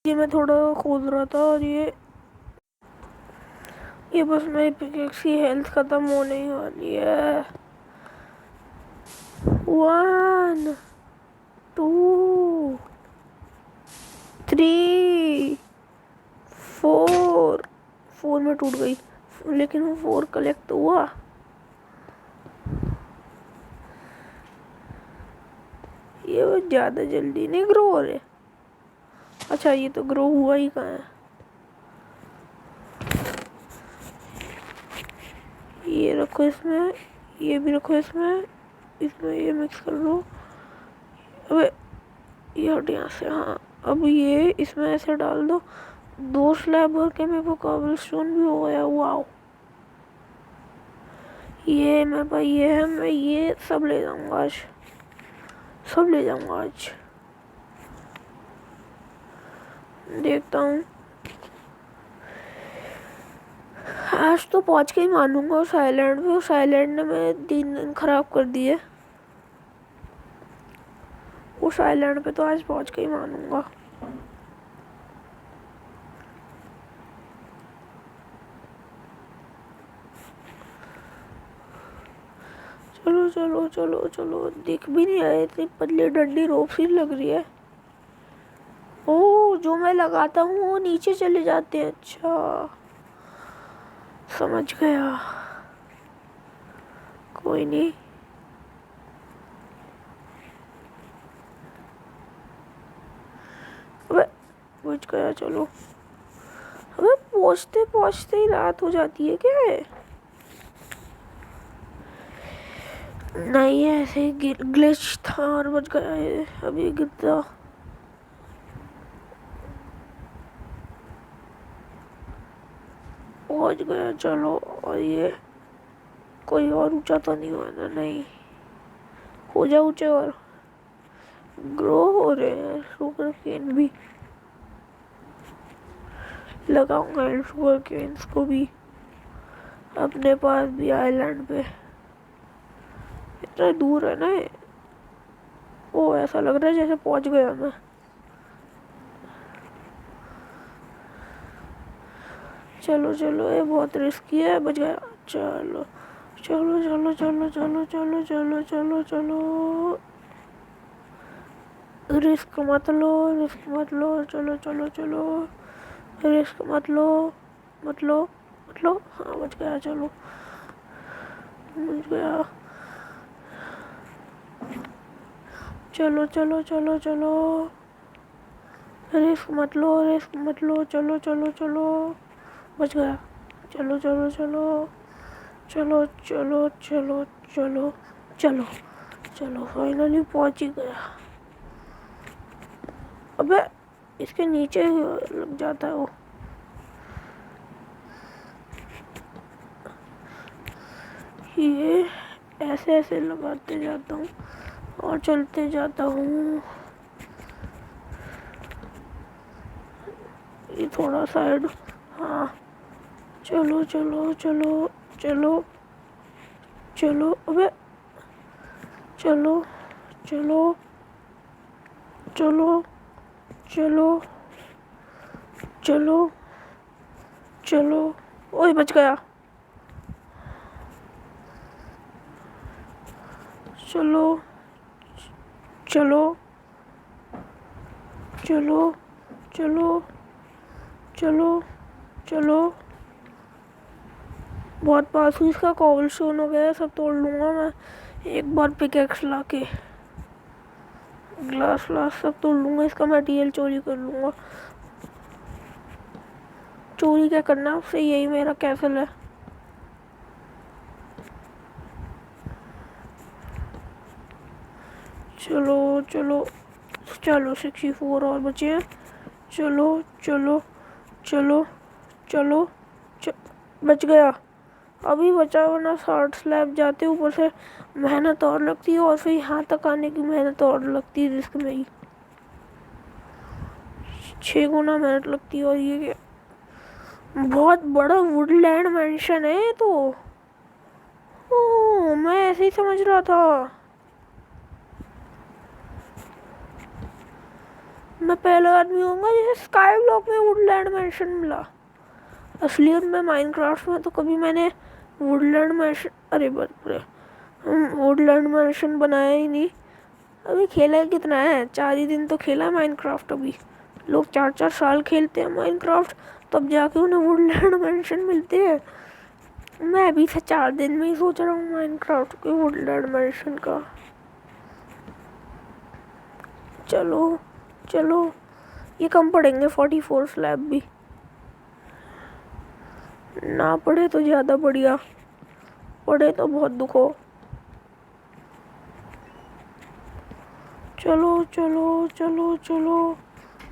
ये मैं थोड़ा खोद रहा था और ये बस मेरी पिकेक्स की हेल्थ खत्म होने ही वाली है। 1 2 3 4 में टूट गई, लेकिन वो 4 कलेक्ट तो हुआ। ये वो ज़्यादा जल्दी नहीं ग्रो हो रहे। अच्छा, ये तो ग्रो हुआ ही कहाँ है। ये रखो इसमें, ये भी रखो इसमें ये मिक्स कर लो। अबे ये हट यहाँ से। हाँ, अब ये इसमें ऐसे डाल दो। 2 स्लैब भर के मेरे को कॉबलस्टोन भी हो गया। वाओ, ये मैं भाई, ये है, मैं ये सब ले जाऊंगा आज, सब ले जाऊंगा आज। देखता हूँ, आज तो पहुँच के ही मानूंगा उस आइलैंड पे। उस आइलैंड ने मेरे 3 दिन खराब कर दिए। उस आइलैंड पे तो आज पहुँच के ही मानूंगा। चलो चलो चलो चलो, दिख भी नहीं रहे, इतनी पतली डंडी रोप सी लग रही है। ओ, जो मैं लगाता हूँ वो नीचे चले जाते हैं। अच्छा, समझ गया, कोई नहीं। अबे बुझ गया। चलो, अबे पहुँचते पहुँचते ही रात हो जाती है क्या है? नहीं, ऐसे ही ग्लिच था और बच गया है। अभी गिरता। पहुँच गया। चलो, और ये कोई और ऊंचा तो नहीं हुआ ना? नहीं, हो जा ऊंचे। और ग्रो हो रहे हैं शुगर केन भी, लगाऊंगा इन शुगर केन्स को भी अपने पास भी आइलैंड पे। इतना दूर है ना ये। ओ, ऐसा लग रहा है जैसे पहुंच गया मैं। चलो चलो, ये बहुत रिस्की है। बच गया। चलो चलो चलो चलो चलो चलो चलो चलो चलो, रिस्क मत लो, रिस्क मत लो। चलो चलो चलो, रिस्क मत लो, मत लो, मत लो। हाँ, बच गया। चलो, बच गया। चलो चलो चलो चलो, रिस्क मत लो, रिस्क मत लो। चलो चलो चलो, बच गया। चलो चलो चलो चलो चलो चलो चलो चलो चलो, फाइनली पहुंच ही गया। अबे इसके नीचे लग जाता है वो। ये ऐसे ऐसे लगाते जाता हूँ और चलते जाता हूँ। ये थोड़ा साइड। हाँ, चलो चलो चलो चलो चलो। अबे चलो चलो चलो चलो चलो चलो। ओए, बच गया। चलो चलो चलो चलो चलो चलो, बहुत पास हुई। इसका कॉबलस्टोन हो गया, सब तोड़ लूँगा मैं एक बार पिकेक्स ला के। ग्लास व्लास सब तोड़ लूँगा, इसका मटेरियल चोरी कर लूँगा। चोरी क्या करना उससे, यही मेरा कैसल है। चलो चलो चलो, 64 और बचे हैं। चलो चलो चलो चलो बच गया। अभी बचा, वरना 60 स्लैब जाते ऊपर से मेहनत और लगती है, और फिर यहाँ तक आने की मेहनत और लगती है। रिस्क में ही 6 गुना मेहनत लगती है। और ये बहुत बड़ा वुडलैंड मेंशन है तो। ओह, मैं ऐसे ही समझ रहा था। मैं पहला आदमी होऊंगा जिसे स्काई ब्लॉक में वुडलैंड मैंशन मिला। असलियत में माइनक्राफ्ट में तो कभी मैंने वुडलैंड मैंशन, अरे बाप रे, वुडलैंड मैंशन बनाया ही नहीं। अभी खेला है कितना है, 4 ही दिन तो खेला है माइनक्राफ्ट। अभी लोग 4-4 साल खेलते हैं माइनक्राफ्ट, तब जाके उन्हें वुडलैंड मैंशन मिलते हैं। मैं अभी से 4 दिन में ही सोच रहा हूँ माइनक्राफ्ट के वुडलैंड मैंशन का। चलो चलो, ये कम पड़ेंगे 44 स्लैब भी, ना पड़े तो ज़्यादा बढ़िया, पड़े तो बहुत दुख हो। चलो चलो चलो चलो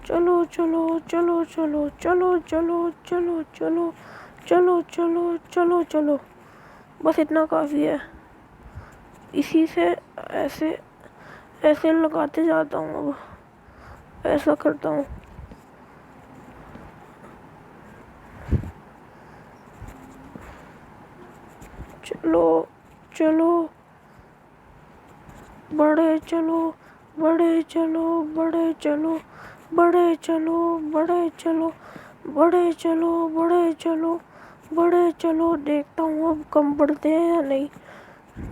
चलो चलो चलो चलो चलो चलो चलो चलो चलो चलो चलो चलो, बस इतना काफ़ी है। इसी से ऐसे ऐसे लगाते जाता हूँ, अब ऐसा करता हूँ। चलो चलो, बड़े चलो, बड़े चलो, बड़े चलो, बड़े चलो, बड़े चलो, बड़े चलो, बड़े चलो, बड़े चलो। देखता हूँ अब कम पड़ते हैं या नहीं,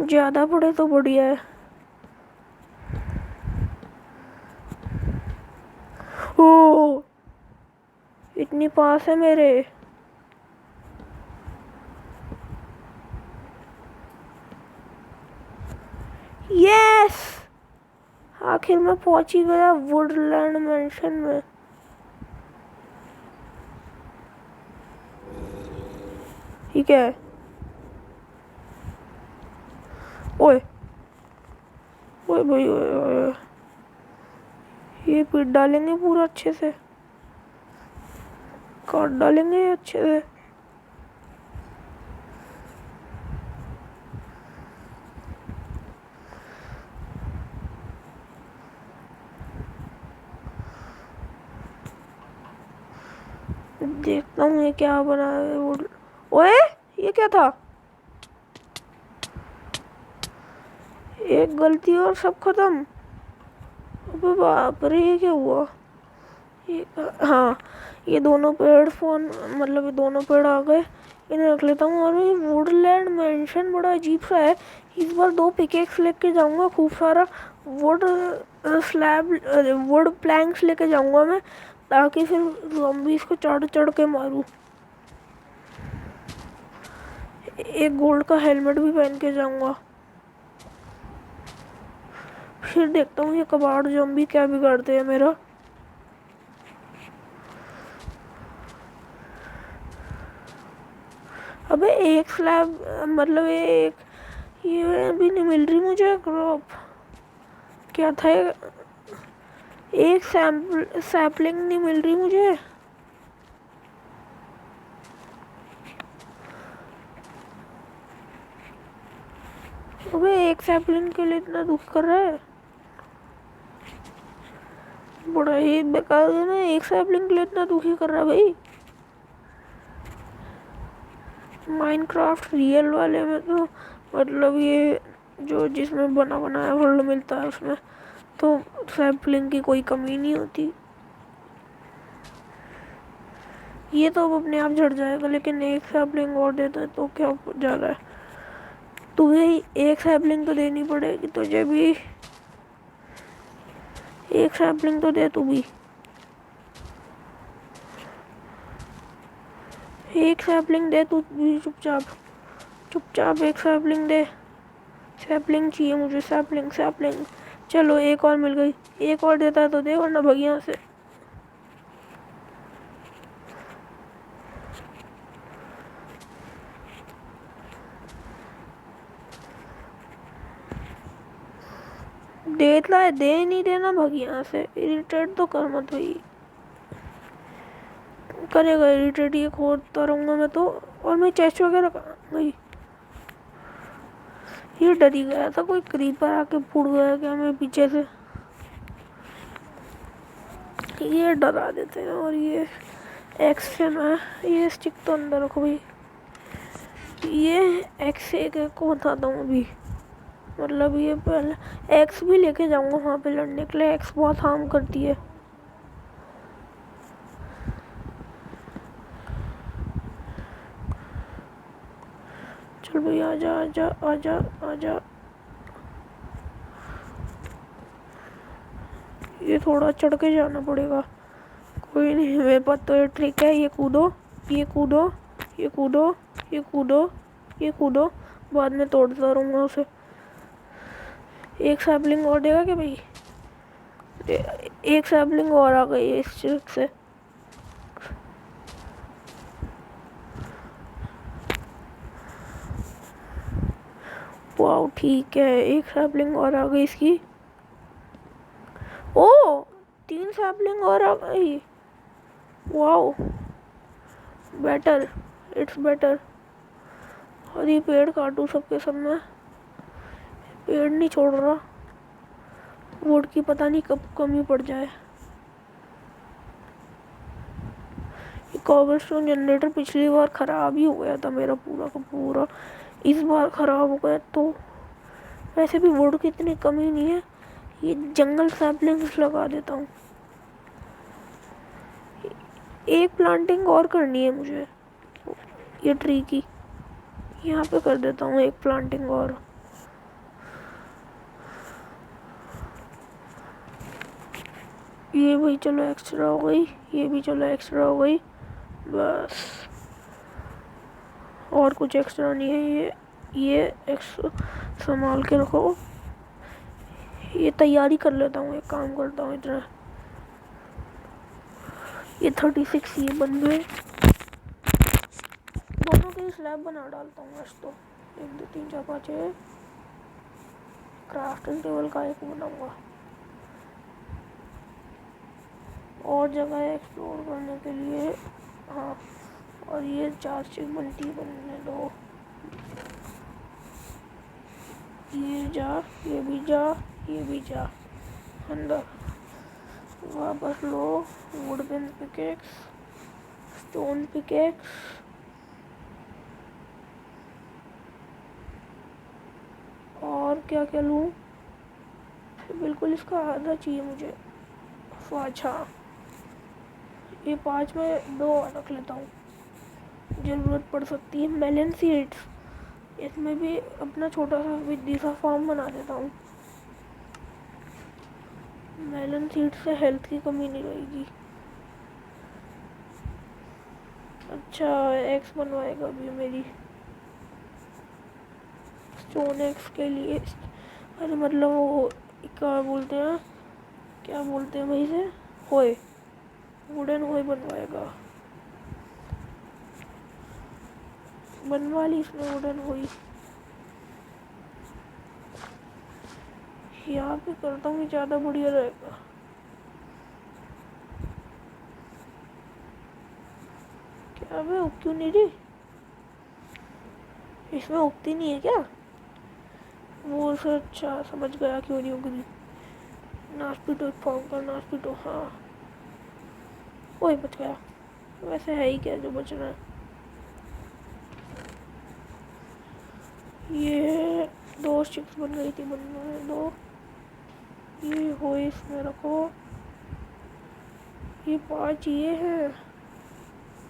ज़्यादा पड़े तो बढ़िया है। ओ, इतनी पास है मेरे। यस, आखिर में पहुंच ही गया वुडलैंड मैंशन में। ठीक है, ओए ओए भाई, ओए ओए, ये पीट डालेंगे पूरा अच्छे से, काट डालेंगे अच्छे से। देखता हूँ ये क्या बना है। ओए, ये क्या था? एक गलती और सब खत्म। अबे बाप रे, ये क्या हुआ? ये, हाँ, ये दोनों पेड़ फोन, मतलब ये दोनों पेड़ आ गए, इन्हें रख लेता हूँ। और ये वुडलैंड मैंशन बड़ा अजीब सा है। इस बार 2 पिकेक्स लेके जाऊँगा, खूब सारा वुड स्लैब, वुड प्लैंक्स लेके जाऊँगा मैं, ताकि फिर ज़ॉम्बीज़ को चढ़ चढ़ के मारूँ। एक गोल्ड का हेलमेट भी पहन के जाऊँगा। फिर देखता हूँ ये कबाड़ ज़ॉम्बी क्या बिगाड़ते हैं मेरा। अबे एक स्लैब, मतलब ये भी नहीं मिल रही मुझे क्रॉप। क्या था ये? एक सैपलिंग नहीं मिल रही मुझे। अबे एक सैपलिंग के लिए इतना दुख कर रहा है, बड़ा ही बेकार है ना। एक सैपलिंग के लिए इतना दुखी कर रहा है भाई। माइनक्राफ्ट रियल वाले में तो, मतलब ये जो जिसमें बना बनाया वर्ल्ड मिलता है, उसमें तो सैपलिंग की कोई कमी नहीं होती। ये तो अब अपने आप झड़ जाएगा, लेकिन एक सैपलिंग और देता है तो क्या जा रहा है। तुझे एक सैपलिंग तो देनी पड़ेगी, तुझे भी एक सैपलिंग तो दे। तू भी एक सैपलिंग दे, तू भी चुपचाप चुपचाप एक सैपलिंग दे। सैपलिंग चाहिए मुझे, सैपलिंग सैपलिंग। चलो एक और मिल गई। एक और देता है तो दे, वरना भाग यहाँ से। देता है, दे नहीं देना, भाग यहाँ से। इरिटेट तो कर मत भाई, करेगा इरिटेट, ये खोदता रहूँगा मैं तो। और मैं चेस्ट वगैरह भाई, ये डर ही गया था कोई क्रीपर आके फूट गया क्या मेरे पीछे से। ये डरा देते हैं। और ये एक्स से मैं ये स्टिक तो अंदर रखो भाई। ये एक्स से को बताता हूँ अभी, मतलब ये पहले एक्स भी लेके जाऊँगा वहाँ पे लड़ने के लिए। एक्स बहुत हार्म करती है। चल भाई आजा आजा आजा आजा। ये थोड़ा चढ़ के जाना पड़ेगा। कोई नहीं, मेरे पास तो ये ट्रिक है। ये कूदो, ये कूदो, ये कूदो, ये कूदो, ये कूदो। बाद में तोड़ता रहूँगा उसे। एक सैपलिंग और देगा क्या भाई? एक सैपलिंग और आ गई है इस ट्रिक से। वाओ ठीक है, एक सैपलिंग और आ गई इसकी। ओ 3 सैपलिंग और आ गई। Wow better, it's better. और ये पेड़ काटूं सबके सब में, पेड़ नहीं छोड़ रहा। वुड की पता नहीं कब कमी पड़ जाए। ये कॉबलस्टोन जनरेटर पिछली बार ख़राब ही हो गया था मेरा पूरा का पूरा। इस बार ख़राब हो गया तो वैसे भी वुड की इतनी कमी नहीं है। ये जंगल सैपलिंग्स लगा देता हूँ। एक प्लांटिंग और करनी है मुझे ये ट्री की। यहाँ पे कर देता हूँ एक प्लांटिंग और। ये भाई चलो एक्स्ट्रा हो गई, ये भी चलो एक्स्ट्रा हो गई। बस और कुछ एक्स्ट्रा नहीं है। ये एक्स्ट्रा संभाल के रखो। ये तैयारी कर लेता हूँ, एक काम करता हूँ इतना। ये 36 ये बन गए। दोनों के स्लैब बना डालता हूँ आज तो। 1 2 3 4 5 6 क्राफ्टिंग टेबल का एक बनाऊंगा। और जगह है एक्सप्लोर करने के लिए। हाँ, और ये 4 चीज बनती बनने दो। ये जा, ये भी जा, ये भी जा अंदर। वापस लो वुडन पिकेक्स, स्टोन पिकेक्स। और क्या क्या लूँ? बिल्कुल इसका आधा चाहिए मुझे। अच्छा ये 5 में 2 रख लेता हूँ, ज़रूरत पड़ सकती है। मेलन सीड्स, इसमें भी अपना छोटा सा विद्दी सा फार्म बना देता हूँ। मेलन सीड्स से हेल्थ की कमी नहीं रहेगी। अच्छा एक्स बनवाएगा अभी मेरी स्टोन एक्स के लिए। अरे मतलब वो क्या बोलते हैं, क्या बोलते हैं भाई से, होए, वुडन होए बनवाएगा। बनवा ली इसने वुडन होई। यहाँ पे करता हूँ ज़्यादा बढ़िया रहेगा। क्या मैं उग क्यों नहीं रही? इसमें उगती नहीं है क्या वो से? अच्छा समझ गया क्यों नहीं उग रही। नास्पिटो फॉर्म का नास्पिटो। हाँ वही बच गया। वैसे है ही क्या जो बच रहा है। ये 2 स्टिक्स बन गई थी, बनने दो। ये हो इसमें रखो। ये 5 ये है।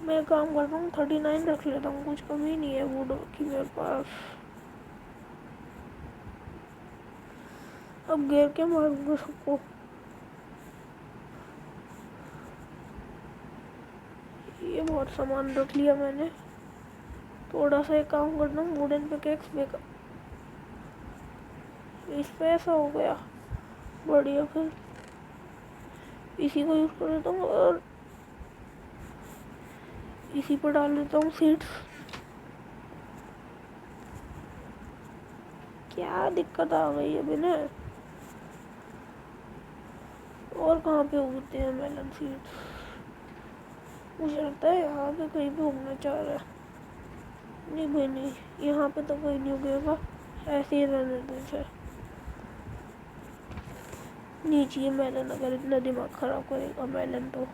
मैं काम करता हूँ 39 रख लेता हूँ, कुछ कमी नहीं है वुड की मेरे पास। अब घेर के मारूंगा सबको। ये बहुत सामान रख लिया मैंने। थोड़ा सा एक काम करता हूँ, वुडन पिकेक्स बेकर इस पे ऐसा हो गया बढ़िया। फिर इसी को यूज़ कर देता हूँ और इसी पर डाल देता हूँ सीड्स। क्या दिक्कत आ गई है बिना? और कहाँ पे उगते हैं मेलन सीड्स? मुझे लगता है यहाँ पे कहीं पे उगना चाह रहा है। नहीं भाई नहीं, यहाँ पे तो कोई नहीं उगेगा। ऐसे ही रहने दो इसे। नहीं चाहिए मेलन, अगर इतना दिमाग ख़राब करेगा मेलन तो।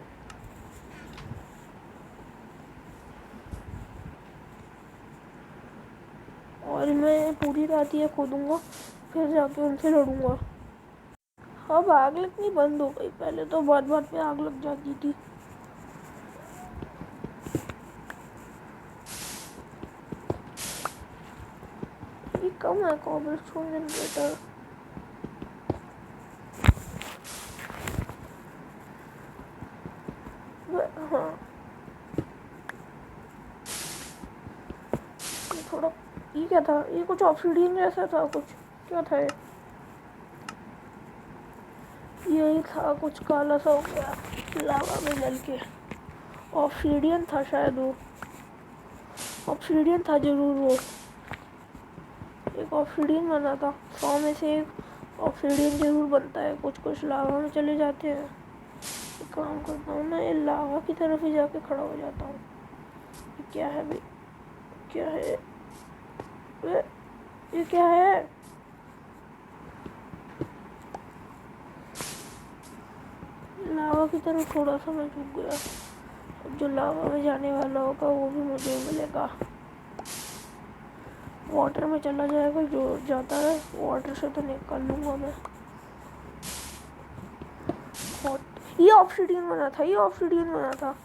और मैं पूरी रात ये खोदूँगा, फिर जाके उनसे लड़ूँगा। अब आग लगनी बंद हो गई, पहले तो बात बात पे आग लग जाती थी। हूँ मैं कॉबलस्टोन जनरेटर। हाँ ये थोड़ा, ये क्या था? ये कुछ ऑब्सिडियन जैसा था, कुछ क्या था ये? यही था, कुछ काला सा हो गया लावा में जल के। ऑब्सिडियन था शायद, वो ऑब्सिडियन था जरूर। वो एक ऑब्सिडियन बना था, 100 में से एक ऑब्सिडियन जरूर बनता है। कुछ कुछ लावा में चले जाते हैं। एक काम करता हूँ मैं, ये लावा की तरफ ही जाके खड़ा हो जाता हूँ। क्या है भाई? क्या है ये? क्या है? लावा की तरफ थोड़ा सा मैं झुक गया। जो लावा में जाने वाला होगा वो भी मुझे मिलेगा। वाटर में चला जाएगा जो जाता है, वाटर से तो निकाल लूँगा मैं। ये ऑब्सिडियन बना था, ये ऑब्सिडियन बना था,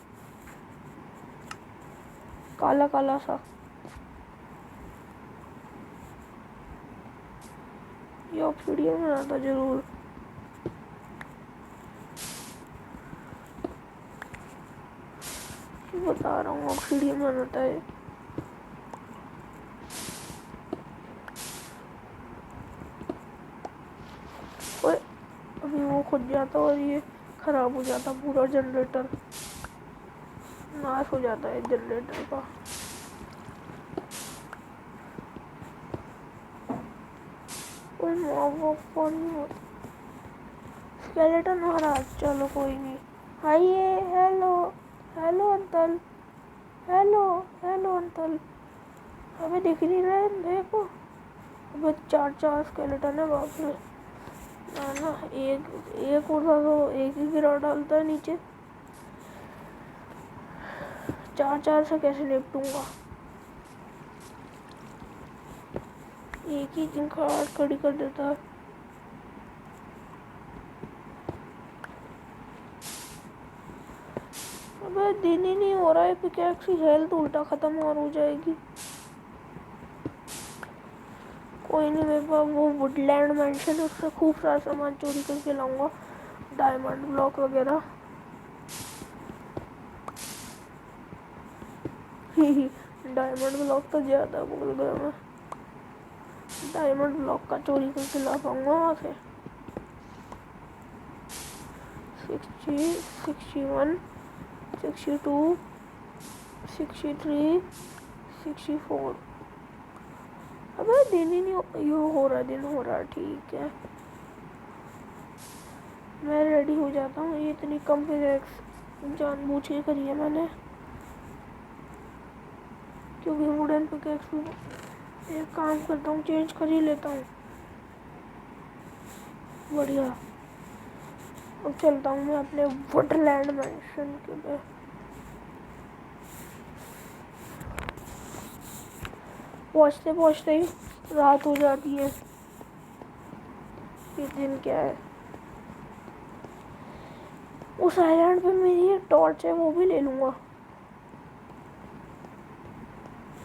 काला काला सा। ये ऑब्सिडियन बना था जरूर। बता रहा हूँ ऑब्सिडियन बनाता है। ओए अभी वो खुद जाता और ये खराब हो जाता, पूरा जनरेटर नाश हो जाता है जनरेटर का। कोई स्केलेटन महाराज, चलो कोई नहीं। आइए, hello hello uncle, hello hello uncle. अबे दिख नहीं रहे, देखो। अबे 4 स्केलेटन है, बाप रे। ना ना, एक उड़ा तो एक ही गिरा डालता है नीचे। 4 से कैसे निपटूंगा? एक ही दिन खड़ी कर देता है। अबे दिन ही नहीं हो रहा है, पिकैक्स की हेल्थ उल्टा खत्म और हो जाएगी। कोई नहीं, मेरे पास वो वुडलैंड मेंशन, उससे खूब सारा सामान चोरी करके लाऊंगा, डायमंड ब्लॉक वगैरह। डायमंड ब्लॉक तो ज़्यादा बोल गया मैं। डायमंड ब्लॉक का चोरी करके ला पाऊंगा वहाँ से। 60, 61, 62, 63, 64। अबे दिन ही नहीं हो रहा, दिन हो रहा, ठीक है। मैं रेडी हो जाता हूँ। ये इतनी कम पिकैक्स जानबूझ के करी है मैंने, क्योंकि वुडन पिकैक्स भी एक काम करता हूँ, चेंज कर ही लेता हूँ। बढ़िया। अब चलता हूँ मैं अपने वुडलैंड मैंशन के पे। पहुँचते पहुँचते ही रात हो जाती है। ये दिन क्या है? उस आइलैंड पे मेरी एक टॉर्च है, वो भी ले लूँगा।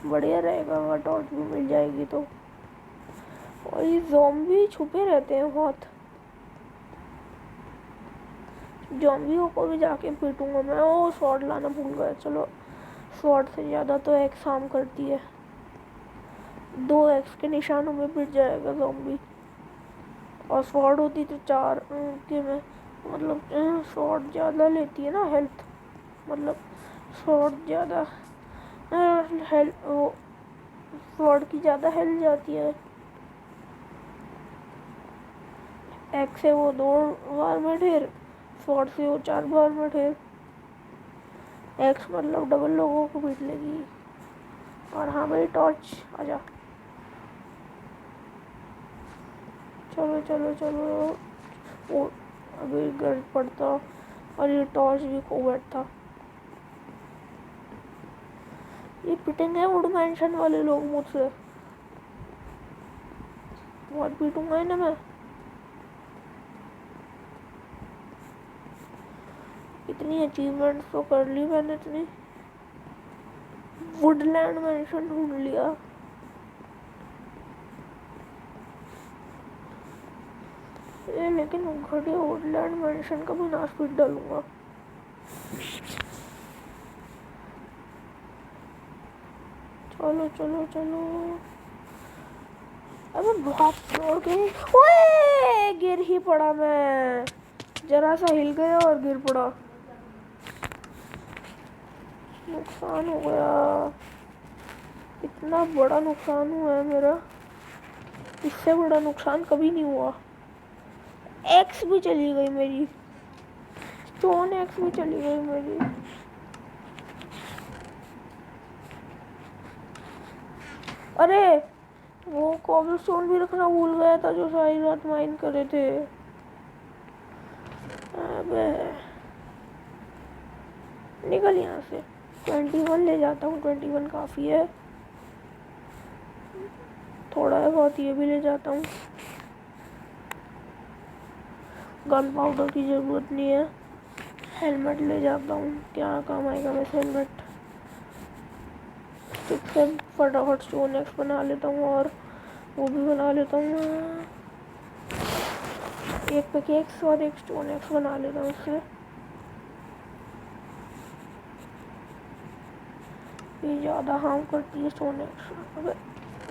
बढ़िया रहेगा अगर टॉर्च भी मिल जाएगी तो। और ये ज़ॉम्बी छुपे रहते हैं बहुत। ज़ॉम्बियों को भी जाके पीटूंगा मैं। ओ स्वॉर्ड लाना भूल गया। चलो, स्वॉर्ड से ज़्यादा तो एक्स हार्म करती है। 2 एक्स के निशानों में पिट जाएगा ज़ॉम्बी। और स्वॉर्ड होती तो 4 के में, मतलब स्वॉर्ड ज़्यादा लेती है ना हेल्थ, मतलब स्वॉर्ड ज़्यादा हेल्थ, वो स्वॉर्ड की ज़्यादा हेल्थ जाती है। एक्स से वो 2 बार में ढेर, स्वॉर्ड से वो 4 बार में ढेर। एक्स मतलब डबल लोगों को पीट लेगी। और हाँ भाई, टॉर्च आजा। चलो चलो चलो। वो अभी गर्द पड़ता और ये टॉर्च भी खो बैठता। ये पिटेंगे वुड मैंशन वाले लोग मुझसे, बहुत पीटूंगा इन्हें मैं। इतनी अचीवमेंट्स तो कर ली मैंने, इतनी वुडलैंड मैंशन ढूंढ लिया। लेकिन घड़ी वुडलैंड मेंशन का भी ना स्पीड डालूंगा। चलो चलो चलो। अबे बहुत जोर के, ओए गिर ही पड़ा मैं, जरा सा हिल गया और गिर पड़ा, नुकसान हो गया। इतना बड़ा नुकसान हुआ है मेरा, इससे बड़ा नुकसान कभी नहीं हुआ। एक्स भी चली गई मेरी, स्टोन एक्स भी चली गई मेरी। अरे वो कॉबलस्टोन भी रखना भूल गया था जो सारी रात माइन करे थे। अबे निकल यहाँ से। 21 ले जाता हूँ, 21 काफ़ी है। थोड़ा है बहुत, ये भी ले जाता हूँ। गन पाउडर की ज़रूरत नहीं है। हेलमेट ले जाता हूँ, क्या काम आएगा वैसे हेलमेट। स्टिक से फटाफट स्टोन एक्स बना लेता हूँ और वो भी बना लेता हूँ। एक पिकेक्स और एक स्टोन एक्स बना लेता हूँ इससे। ये ज़्यादा हार्म करती है स्टोन एक्स, अबे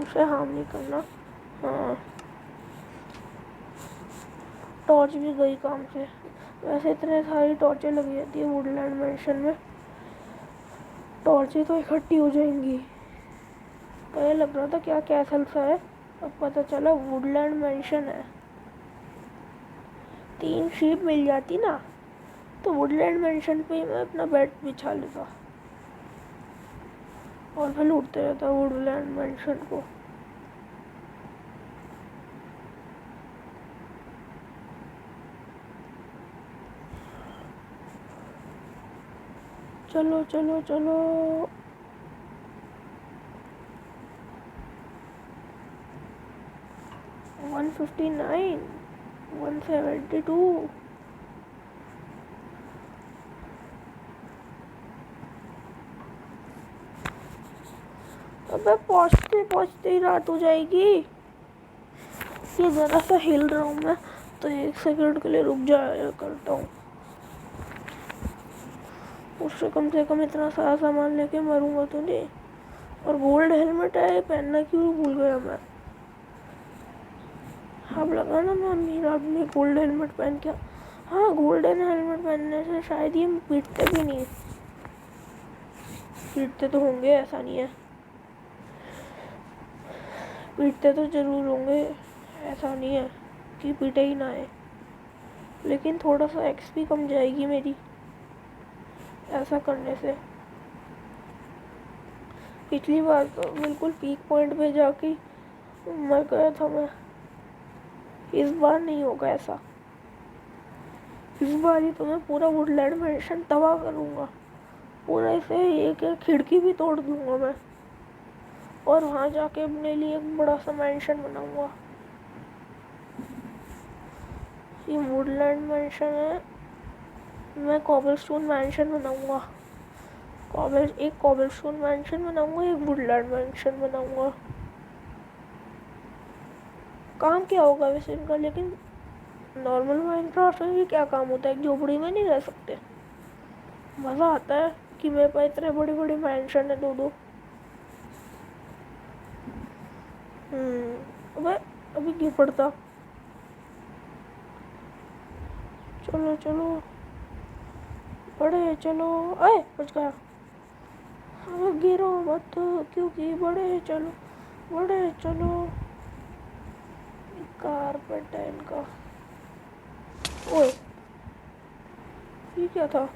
उसे हार्म नहीं करना। हाँ टॉर्च भी गई काम से। वैसे इतने सारी टॉर्चें लगी रहती है वुडलैंड मेंशन में, टॉर्चें तो इकट्ठी हो जाएंगी। पहले लग रहा था क्या कैसल सा है, अब पता चला वुडलैंड मेंशन है। 3 शीप मिल जाती ना तो वुडलैंड मेंशन पे मैं अपना बेड बिछा लेता और फिर लूटते रहता वुडलैंड मेंशन को। चलो चलो चलो। 159, 172। अबे पहुँचते पहुँचते ही रात हो जाएगी। ये ज़रा सा हिल रहा हूँ मैं तो 1 सेकंड के लिए रुक जाया करता हूँ। उससे कम से कम इतना सारा सामान लेके मरूंगा तो नहीं। और गोल्ड हेलमेट है, पहनना क्यों भूल गया मैं। अब लगा ना मैं अमीर आदमी गोल्ड हेलमेट पहन के। हाँ गोल्डन हेलमेट पहनने से शायद ये पीटते भी नहीं। पीटते तो होंगे, ऐसा नहीं है, पीटते तो ज़रूर होंगे, ऐसा नहीं है कि पीटे ही ना है। लेकिन थोड़ा सा एक्सपी कम जाएगी मेरी ऐसा करने से। पिछली बार तो बिल्कुल पीक पॉइंट पे जाके मर गया था मैं। इस बार नहीं होगा ऐसा। इस बार ही तो मैं पूरा वुडलैंड मेंशन तबाह करूँगा, पूरा इसे एक एक खिड़की भी तोड़ दूँगा मैं और वहाँ जाके अपने लिए एक बड़ा सा मेंशन बनाऊँगा। ये वुडलैंड मेंशन है, मैं कॉबलस्टोन मेंशन बनाऊँगा। एक कॉबलस्टोन मेंशन बनाऊँगा, एक वुडलैंड मेंशन बनाऊँगा। काम क्या होगा वैसे इनका, लेकिन नॉर्मल माइनक्राफ्ट में भी क्या काम होता है, एक झोपड़ी में नहीं रह सकते। मज़ा आता है कि मेरे पास इतने बड़े बड़े मेंशन है, दो। अबे अभी गिर पड़ता। चलो चलो बड़े चलो। अरे बच गया। अब गिरो मत क्योंकि बड़े चलो, बड़े चलो। कारपेट है इनका। ओए ये क्या था,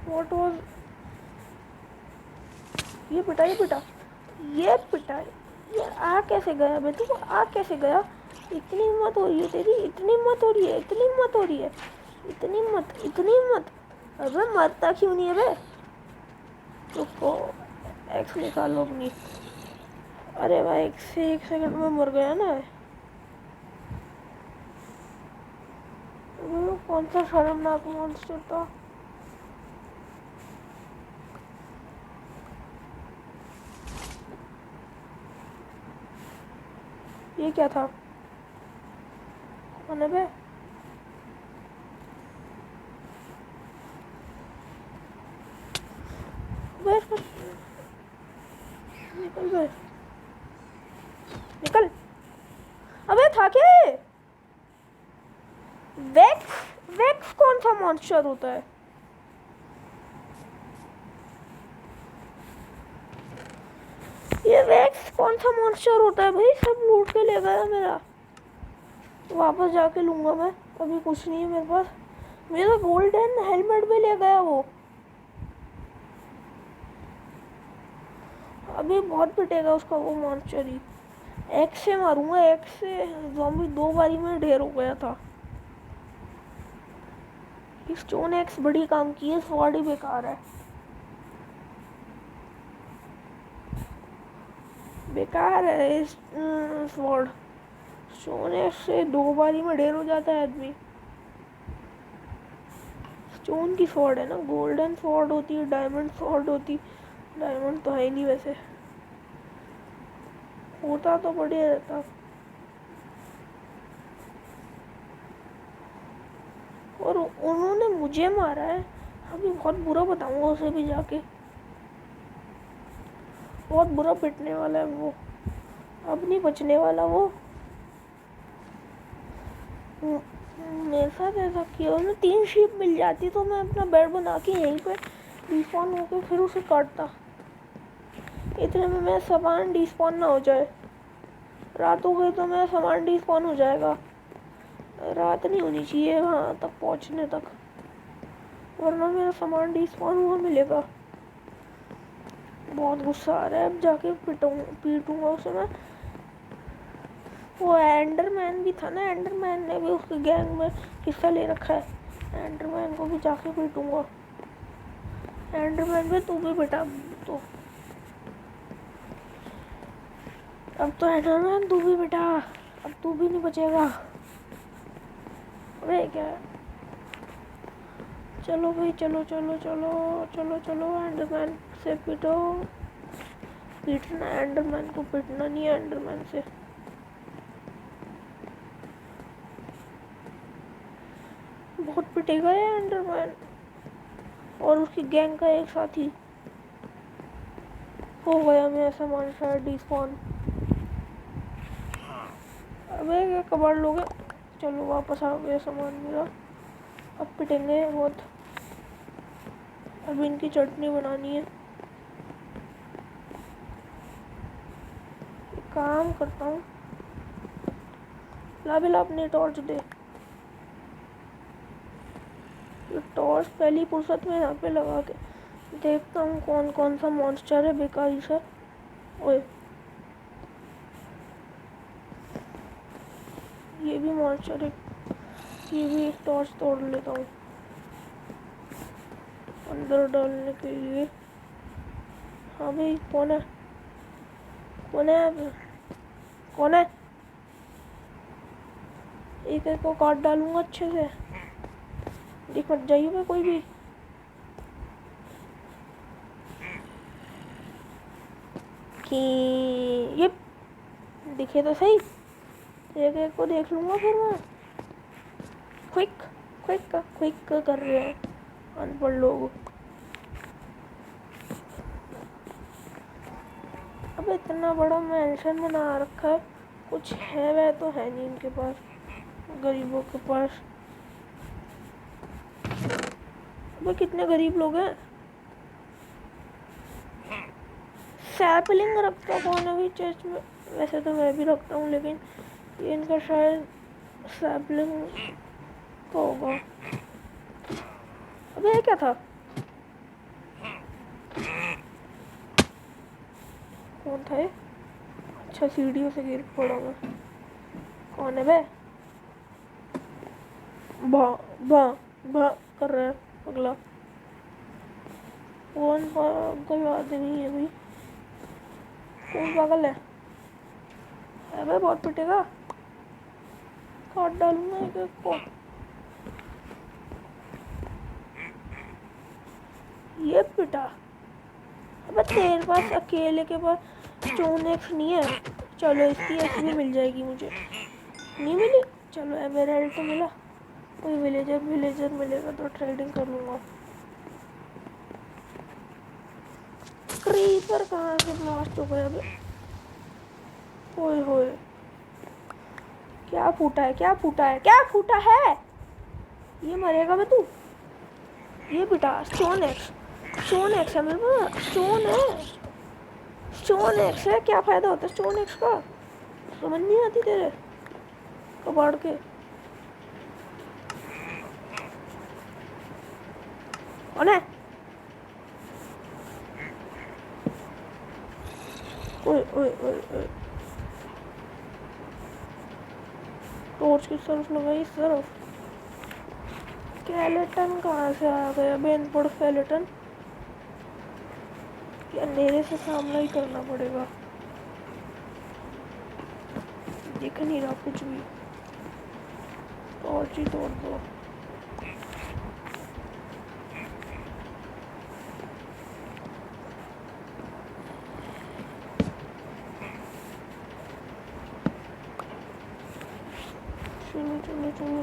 व्हाट वाज। ये पिटा ये आ कैसे गया बे, तू आ कैसे गया। इतनी हिम्मत हो रही है तेरी, इतनी हिम्मत हो रही है, इतनी हिम्मत हो रही है, इतनी हिम्मत। अबे मरता क्यों नहीं है बे। रुको एक्स निकालो अपनी। अरे भाई 1 सेकंड में मर गया ना। वो कौन सा शर्मनाक मॉन्स्टर था। ये क्या था, आने बे। निकल बे, निकल। अबे था क्या? वेक्स, वेक्स कौन सा मॉन्स्टर होता है? ये वेक्स कौन सा मॉन्स्टर होता है भाई? सब लूट के ले गया मेरा। वापस जाके लूंगा मैं, अभी कुछ नहीं है मेरे पास। मेरा गोल्डन हेलमेट भी ले गया वो। अभी बहुत पिटेगा उसका वो मॉन्स्टर ही। एक्स से मारूंगा, एक्स से। ज़ॉम्बी 2 बारी में ढेर हो गया था। स्टोन एक्स बड़ी काम की है, स्वॉर्ड ही बेकार है। बेकार है स्वॉर्ड। स्टोन एक्स से 2 बारी में ढेर हो जाता है आदमी। स्टोन की स्वॉर्ड है ना, गोल्डन स्वॉर्ड होती है, डायमंड स्वॉर्ड होती। डायमंड तो है ही नहीं वैसे, होता तो बढ़िया रहता। और उन्होंने मुझे मारा है, अभी बहुत बुरा बताऊंगा उसे भी जाके। बहुत बुरा पिटने वाला है वो, अब नहीं बचने वाला वो। मेरे साथ ऐसा किया ना, 3 शीप मिल जाती तो मैं अपना बेड बना के यहीं पे डिस्पॉन होकर फिर उसे काटता। इतने में मेरा सामान डिस्पॉन ना हो जाए। रात हो गई तो मेरा सामान डिस्पॉन हो जाएगा। रात नहीं होनी चाहिए वहाँ तक पहुँचने तक, वरना मेरा सामान डिस्पॉन हुआ मिलेगा। बहुत गुस्सा आ रहा है, अब जाके पीटूंगा उसे मैं। वो एंडरमैन भी था ना, एंडरमैन ने भी उसके गैंग में हिस्सा ले रखा है। एंडरमैन को भी जाके पीटूंगा। एंडरमैन भी तू भी बेटा, तो अब तो एंडरमैन तू भी बेटा, अब तू भी नहीं बचेगा। अरे क्या है? चलो भाई, चलो चलो चलो चलो चलो, एंडरमैन से पीटो। पीटना एंडरमैन को, पीटना नहीं है एंडरमैन से। बहुत पिटेगा ये एंडरमैन और उसकी गैंग का एक साथी। हो गया मेरा सामान शायद डिस्पॉन। अबे क्या कबाड़ लोगे? चलो वापस आ गया सामान मेरा। अब पिटेंगे बहुत। अब इनकी चटनी बनानी है। काम करता हूँ, ला बिला अपनी टॉर्च दे। टॉर्च पहली फुर्सत में यहाँ पे लगा के देखता हूँ कौन कौन सा मॉन्स्टर है बेकारी सा। ओए ये भी मॉन्स्टर है, ये भी एक टॉर्च तोड़ लेता हूँ अंदर डालने के लिए। हाँ भाई, कौन है? कौन है? कौन है? एक एक को काट डालूंगा अच्छे से। दिख मत जाइए मैं कोई भी। कि ये दिखे तो सही, एक एक को देख लूंगा फिर मैं। क्विक क्विक क्विक कर रहे हैं अनपढ़ लोग। अब इतना बड़ा मेंशन बना रखा है, कुछ है वह तो है नहीं इनके पास, गरीबों के पास। अब कितने गरीब लोग हैं। सैपलिंग रखता कौन है भाई चर्च में? वैसे तो मैं भी रखता हूँ, लेकिन ये इनका शायद सैपलिंग तो होगा। अबे क्या था? कौन था ये? अच्छा, सीढ़ियों से गिर पड़ा मैं। कौन है बे? भा भा भा कर रहा है अगला। कौन पागल आदमी है भाई? कौन पागल है? अबे बहुत पिटेगा, काट डालूंगा एक एक को। ये पिटा। अबे तेरे पास अकेले के पास स्टोन एक्स नहीं है? चलो इसकी एक्स भी मिल जाएगी मुझे। नहीं मिली? चलो एमेरल्ड तो मिला, कोई विलेजर मिलेगा तो ट्रेडिंग कर लूँगा। क्रीपर कहाँ से ब्लास्ट हो गया? ओए होए, क्या फूटा है? ये मरेगा बे तू। ये बेटा स्टोन एक्स है मेरे पास। स्टोन एक्स है। क्या फायदा होता है स्टोन एक्स का? समझ नहीं आती तेरे कबाड़ के। ओए ओए ओए, टॉर्च की तरफ लगाई, इस तरफ। स्केलेटन कहाँ से आ गया? बेनपोर्ट स्केलेटन। अंधेरे से सामना ही करना पड़ेगा, दिख नहीं रहा कुछ भी। टॉर्च ही तोड़ दो।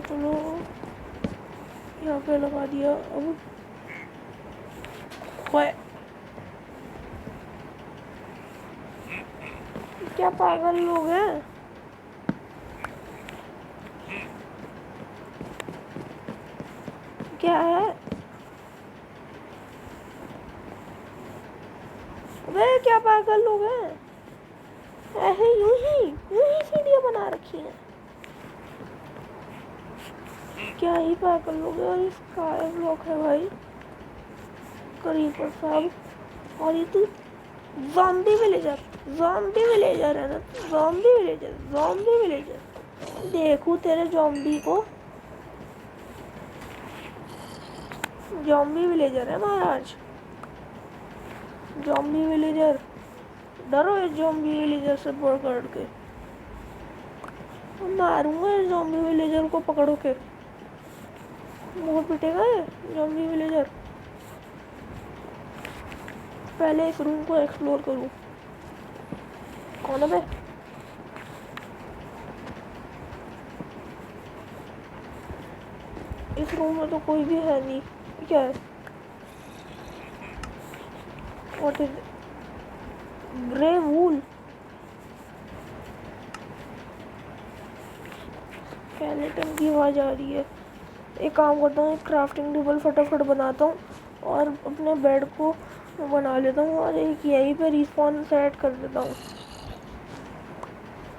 चलो यहाँ पे लगा दिया। अब क्या पागल लोग हैं? क्या है? वे क्या पागल लोग हैं? ऐसे यूं ही सीढ़ियाँ बना रखी हैं। क्या ही पागल लोग हैं। और इसका ब्लॉक है भाई क्रीपर साहब। और ये तू ज़ॉम्बी विलेजर है ना? ज़ॉम्बी विलेजर देखूं तेरे ज़ॉम्बी को। ज़ॉम्बी विलेजर है महाराज। ज़ॉम्बी विलेजर, डरो इस ज़ॉम्बी विलेजर से पकड़ के। मारूंगा इस ज़ॉम्बी विलेजर को पकड़ो के। मुँह पिटेगा ये ज़ॉम्बी विलेजर। पहले इस रूम को एक्सप्लोर करूं। कौन है बे? इस रूम में तो कोई भी है नहीं। क्या है? What is grey wool? Skeleton की आवाज आ रही है। एक काम करता हूँ, एक क्राफ्टिंग टेबल फटाफट बनाता हूँ और अपने बेड को बना लेता हूँ और एक यहीं पे रिस्पॉन सेट कर देता हूँ।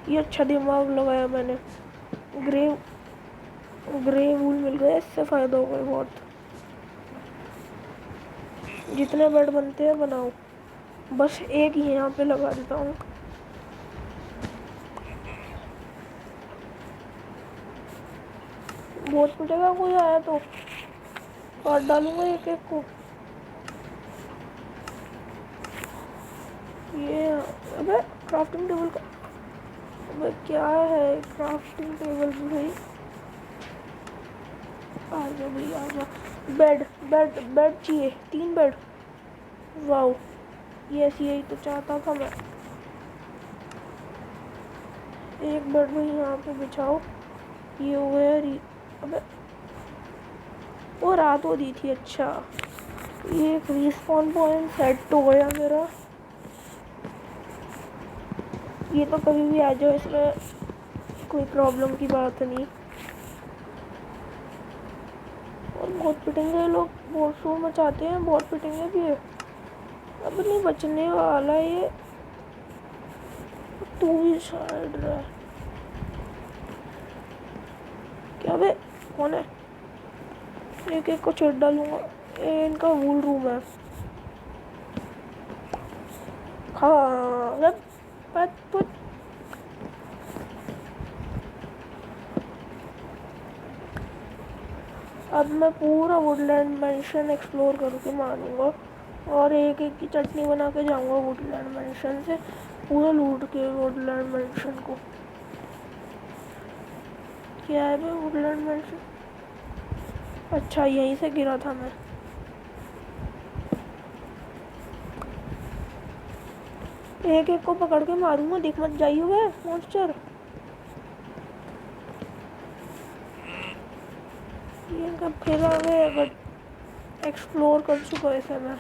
ये अच्छा दिमाग लगाया मैंने। ग्रे वूल मिल गया, इससे फ़ायदा हो गया बहुत। जितने बेड बनते हैं बनाओ। बस एक ही यहाँ पे लगा देता हूँ। बहुत पिटेगा कोई आया तो काट डालूंगा एक एक को। ये अबे क्राफ्टिंग टेबल का, अबे क्या है क्राफ्टिंग टेबल भाई? आ जा भाई आ जा। बेड चाहिए, 3 बेड। वाओ, यही तो चाहता था मैं। एक बेड भाई यहाँ पे बिछाओ। ये हो गया। अबे वो रात हो दी थी। अच्छा, ये एक रिस्पॉन पॉइंट सेट हो गया मेरा। ये तो कभी भी आ जाओ, इसमें कोई प्रॉब्लम की बात नहीं। और बहुत पिटेंगे लोग, बहुत शोर मचाते हैं, बहुत पिटेंगे भी है। अब नहीं बचने वाला ये। तू भी साइड रहा। क्या बे? कौन है? एक एक को छेड़ डालूंगा। ये इनका वूल रूम है। हाँ पत अब मैं पूरा वुडलैंड मेंशन एक्सप्लोर करके मारूंगा और एक एक की चटनी बना के जाऊंगा वुडलैंड मेंशन से। पूरा लूट के वुडलैंड मेंशन को। क्या है बे वुडलैंड मेंशन? अच्छा, यहीं से गिरा था मैं। एक एक को पकड़ के मारूंगा, दिख मत जाइए वे मॉन्स्टर। कब फिर आ गए, अगर एक्सप्लोर कर चुका इसे मैं।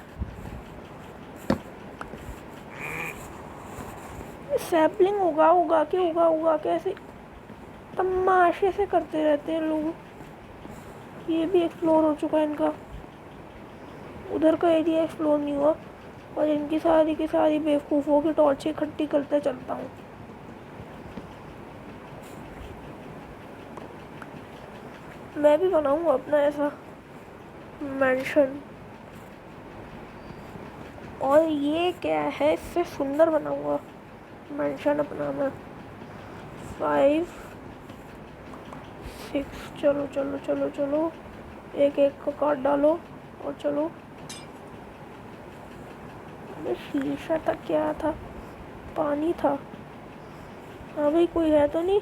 सैपलिंग उगा के ऐसे तमाशे से करते रहते हैं लोग। ये भी एक्सप्लोर हो चुका है इनका, उधर का एरिया एक्सप्लोर नहीं हुआ, और इनकी सारी की सारी बेवकूफ़ों की टॉर्चें इकट्ठी करते चलता हूँ। मैं भी बनाऊँगा अपना ऐसा मैंशन, और ये क्या है, इससे सुंदर बनाऊँगा मैंशन अपना मैं। 5 6 चलो चलो चलो चलो, एक एक को काट डालो और चलो। शीशा था, क्या था, पानी था। हाँ भाई, कोई है तो नहीं?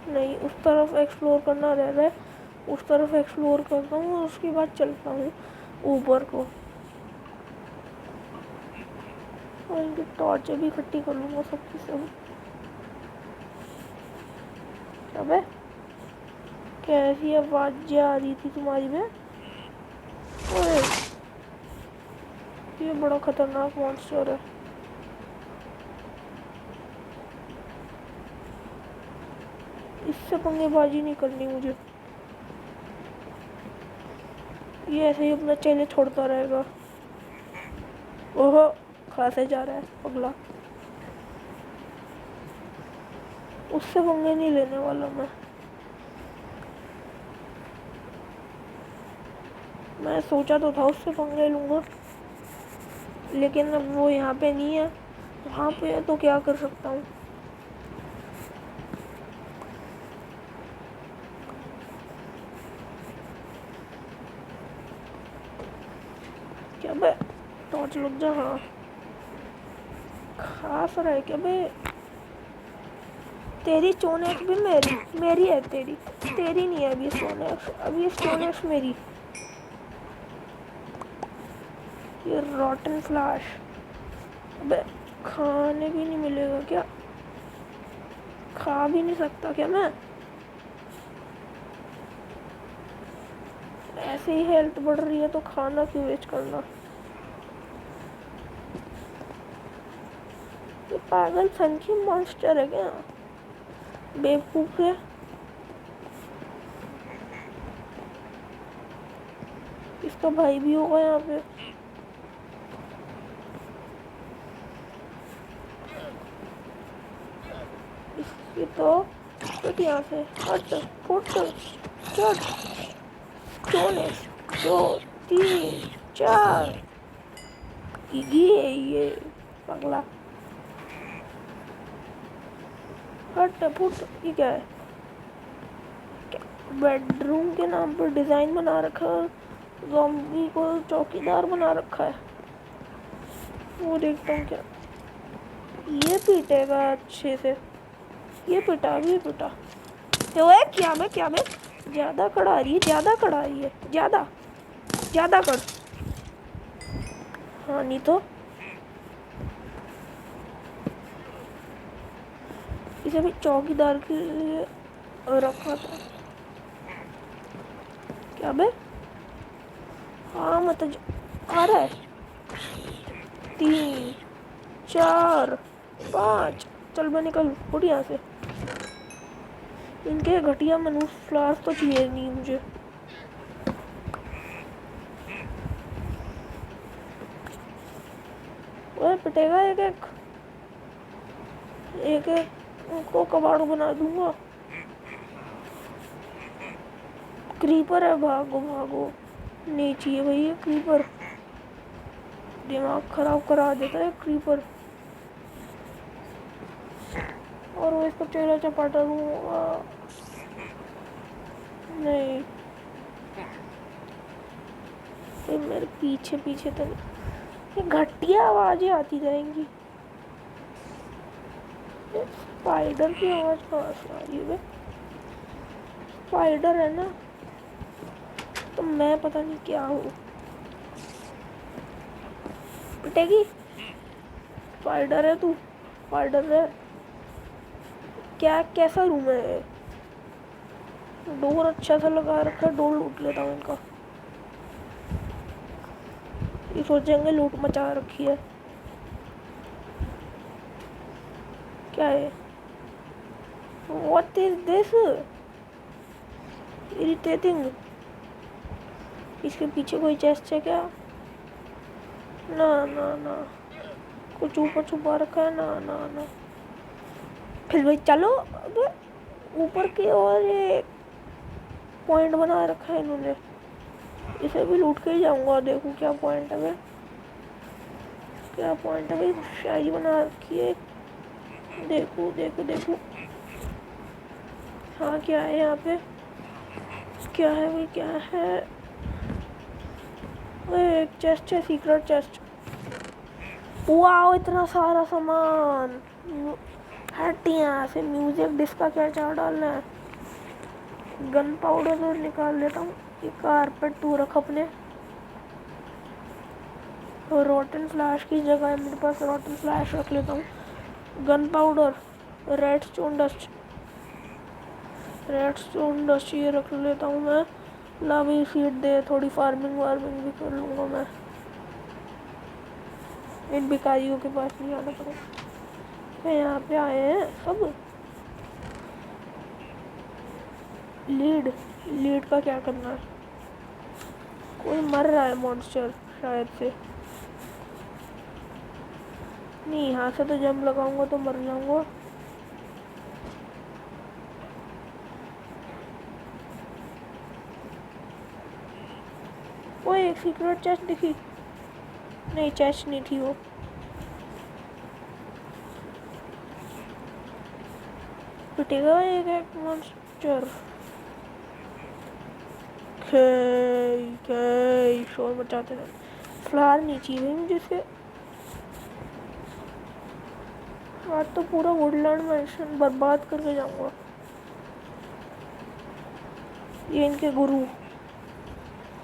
नहीं, उस तरफ एक्सप्लोर करना रह रहा है, उस तरफ एक्सप्लोर करता हूँ और उसके बाद चलता हूँ ऊपर को, और इनकी टॉर्चें भी इकट्ठी कर लूँगा सबकी सब। अबे कैसी आवाज़ें आ रही थी तुम्हारी में? ओए, ये बड़ा खतरनाक मॉन्स्टर है। इससे पंगेबाजी नहीं करनी मुझे, ये ऐसे ही अपना चेले छोड़ता रहेगा। ओहो, खासे जा रहा है पगला, उससे पंगे नहीं लेने वाला मैं सोचा तो था उससे पंगे लूँगा, लेकिन अब वो यहाँ पे नहीं है, वहाँ पे है तो क्या कर सकता हूँ। क्या बे, टॉर्च लग जा। हाँ, खास रहा है क्या बे? तेरी स्टोनेक्स भी मेरी है, तेरी नहीं है अभी स्टोनेक्स, अभी स्टोनेक्स मेरी। ये रॉटन फ्लैश, अबे खाने भी नहीं मिलेगा क्या? खा भी नहीं सकता क्या मैं? ऐसे ही हेल्थ बढ़ रही है तो खाना क्यों वेस्ट करना? ये पागल संखी मॉन्स्टर है क्या, बेवकूफ है। इसका भाई भी होगा यहाँ पे। इसकी तो फुट यहाँ से, हट फुट चट, सोने 2 3 4, ये पगला, हट फुट। ये क्या है? बेडरूम के नाम पर डिजाइन बना रखा है, ज़ॉम्बी को चौकीदार बना रखा है। वो देखता हूँ क्या ये पीटेगा अच्छे से। ये पिटा भी पिटा। ओए क्या मैं ज़्यादा कड़ा रही है, ज़्यादा कर। हाँ नहीं तो इसे भी चौकीदार के लिए रखा था क्या बे? हाँ मतलब आ रहा है। 3 4 5, चल मैं निकल उठ यहाँ से। इनके घटिया मनुष्य फ्लावर्स तो चाहिए नहीं मुझे। ओए पिटेगा एक को कबाड़ बना दूंगा। क्रीपर है, भागो नहीं चाहिए भाई ये क्रीपर, दिमाग खराब करा देता है क्रीपर। और वो इसको चेहरा चपाटा दूंगा। नहीं, ये मेरे पीछे तो नहीं। ये घटिया आवाजें आती रहेंगी। स्पाइडर की आवाज कहाँ से आ रही है? स्पाइडर है ना, तो मैं पता नहीं क्या हूँ। पिटेगी? स्पाइडर है तू, स्पाइडर है क्या? कैसा रूम है? डोर अच्छा सा लगा रखा है, डोर लूट लेता हूँ इनका। ये सोचेंगे लूट मचा रखी है। क्या है? What is this? Irritating. इसके पीछे कोई चेस्ट है क्या? ना ना ना, कुछ ऊपर छुपा रखा है। ना ना ना, फिर भाई चलो। अबे ऊपर की ओर ये पॉइंट बना रखा है इन्होंने, इसे भी लूट के ही जाऊंगा। देखो क्या पॉइंट है भाई, क्या पॉइंट है भाई, शायरी बना रखी है। देखो देखो देखो। हाँ क्या है यहाँ पे? क्या है भाई, क्या है? एक चेस्ट है, सीक्रेट चेस्ट। वाओ, इतना सारा सामान। हट यहाँ से। म्यूजिक डिस्क का क्या चार डालना है? गन पाउडर तो निकाल लेता हूँ। ये कारपेट तू रख अपने। रोटन फ्लैश की जगह है मेरे पास, रोटन फ्लैश रख लेता हूँ। Gun powder, redstone dust, redstone dust ये रख लेता हूँ मैं। लावी सीड दे, थोड़ी फार्मिंग वार्मिंग भी कर लूँगा मैं। इन भिखारियों के पास नहीं आना पड़ेगा। यहाँ पे आए हैं सब। लीड, लीड का क्या करना है? कोई मर रहा है मॉन्स्टर शायद से। नहीं, यहाँ से तो जंप लगाऊंगा तो मर जाऊंगा। वो एक सीक्रेट चेस्ट दिखी। नहीं, चेस्ट नहीं थी वो। पिटेगा एक मॉन्स्टर। शोर मचाते रहे। फ्लावर नहीं चाहिए मुझे इसके। आज तो पूरा वुडलैंड मैंशन बर्बाद करके जाऊंगा। ये इनके गुरु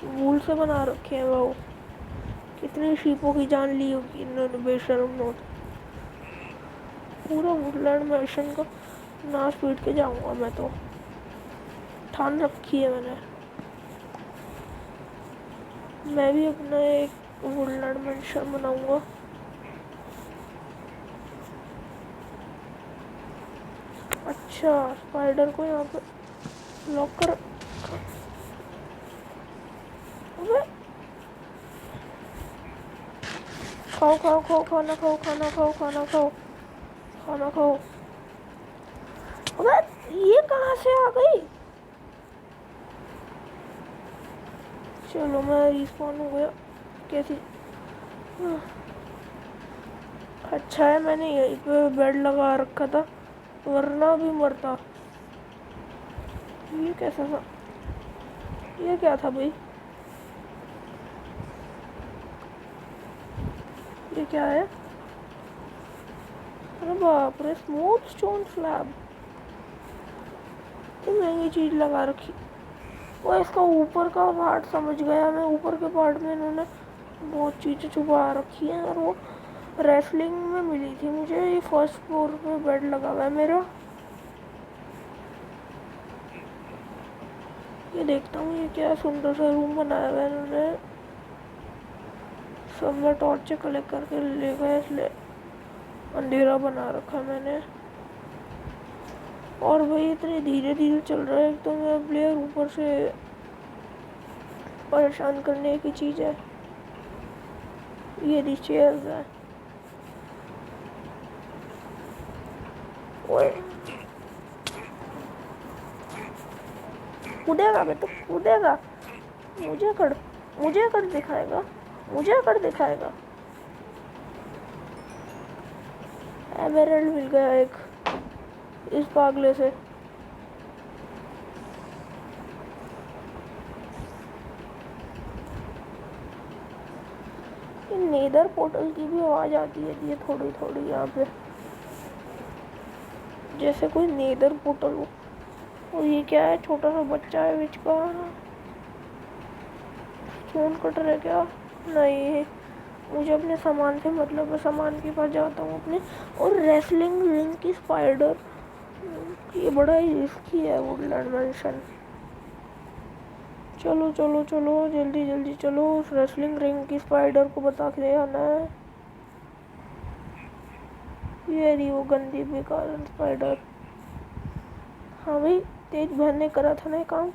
वूल से बना रखे हैं। वो कितनी शीपों की जान ली होगी इन्होंने, बेशर्म नोट। पूरा वुडलैंड मैंशन का नाश पीट के जाऊंगा मैं तो, ठान रखी है मैंने। मैं भी अपना एक वुडलैंड मैंशन बनाऊंगा। अच्छा, स्पाइडर को यहाँ पे लॉक कर। अबे खाओ खाओ खाओ, खाना खाओ, खाना खाओ, खाना खाओ, खाना खाओ। अबे ये कहाँ से आ गई? चलो मैं रिस्पॉन हो गया। कैसी? अच्छा है मैंने यहीं पे बेड लगा रखा था, वरना भी मरता। ये कैसा था? ये क्या था भाई? ये क्या है? अरे बाप रे, स्मूथ स्टोन स्लैब। तो महंगी चीज लगा रखी। वो इसका ऊपर का पार्ट समझ गया मैं। ऊपर के पार्ट में इन्होंने बहुत चीज़ें छुपा रखी हैं, और वो रेसलिंग में मिली थी मुझे। ये फर्स्ट फ्लोर पे बेड लगा हुआ है मेरा। ये देखता हूँ ये क्या सुंदर सा रूम बनाया हुआ है इन्होंने। सब मैं टॉर्च कलेक्ट करके ले गया, इसलिए अंधेरा बना रखा मैंने। और भाई इतनी धीरे धीरे चल रहा है। एक तो मेरा प्लेयर ऊपर से परेशान करने की चीज़ है। ये चेयर्स है। ओए कूदेगा बे, तो कूदेगा। मुझे कर दिखाएगा, मुझे कर दिखाएगा। एमराल्ड मिल गया एक इस पागले से। नेदर पोर्टल की भी आवाज आती है ये थोड़ी थोड़ी यहाँ पे, जैसे कोई नेदर पोर्टल हो। और ये क्या है? छोटा सा बच्चा है बीच का। स्टोन कटर है क्या? नहीं, मुझे अपने सामान से मतलब है। सामान के पास जाता हूँ अपने। और रेसलिंग रिंग की स्पाइडर, ये बड़ा ही रिस्की है वुडलैंड मैंशन। चलो चलो चलो, जल्दी जल्दी चलो। उस रेसलिंग रिंग की स्पाइडर को बता के आना है। ये रही वो गंदी बेकार स्पाइडर। हाँ भाई, तेज बहन ने करा था ना ये काम।